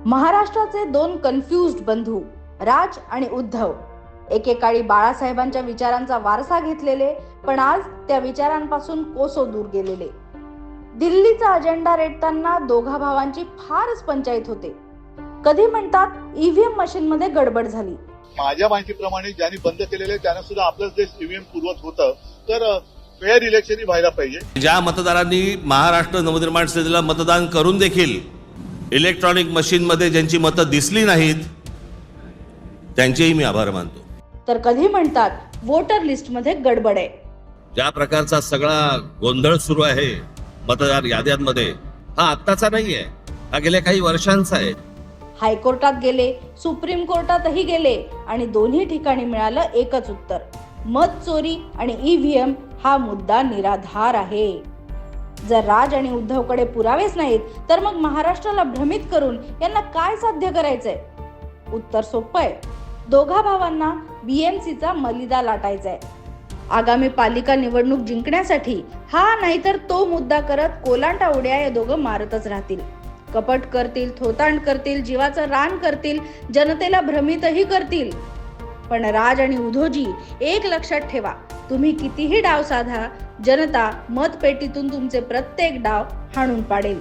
महाराष्ट्राचे दोन कन्फ्युज्ड बंधू राज आणि उद्धव एकेकाळी बाळासाहेबांच्या विचारांचा वारसा घेतलेले, पण आज त्या विचारांपासून कोसो दूर गेलेले. दिल्लीचा अजेंडा रेटताना दोघा भावांची फारच पंचायत होते. कधी म्हणतात ईव्हीएम मशीन मध्ये गडबड झाली. माझ्या माहितीप्रमाणे ज्यांनी बंद केलेले त्यांना सुद्धा आपलं जे ईव्हीएम पूर्वत होतं तर फेअर इलेक्शन व्हायला पाहिजे. ज्या मतदारांनी महाराष्ट्र नवनिर्माण सेनेला मतदान करून देखील इलेक्ट्रॉनिक मशीन मध्ये ज्यांची मतं दिसली नाहीत त्यांचेही मी आभार मानतो. तर कधी म्हणतात वोटर लिस्ट मध्ये गडबड आहे. ज्या प्रकारचा सगळा गोंधळ सुरू आहे मतदार याद्यांमध्ये, हा आत्ताचा नाहीये, हा गेल्या काही वर्षांचा आहे. हायकोर्टात गेले, सुप्रीम कोर्टातही गेले आणि दोन्ही ठिकाणी मिळालं एकच उत्तर: मत चोरी आणि ईव्हीएम हा मुद्दा निराधार आहे. जर राज आणि उद्धवकडे पुरावेच नाहीत तर मग महाराष्ट्राला भ्रमित करून यांना काय साध्य करायचंय? उत्तर सोपं आहे. दोघा भावांना बीएमसीचा मलिदा लाटायचा आहे. आगामी पालिका निवडणूक जिंकण्यासाठी हा नाहीतर तो मुद्दा करत कोलांटा उड्या या दोघं मारतच राहतील. कपट करतील, थोतांड करतील, जीवाचं रान करतील, जनतेला भ्रमितही करतील. पण राज आणि उद्धवजी, एक लक्षात ठेवा, तुम्ही कितीही डाव साधा, जनता मतपेटीतून तुमचे प्रत्येक डाव हाणून पाडेल.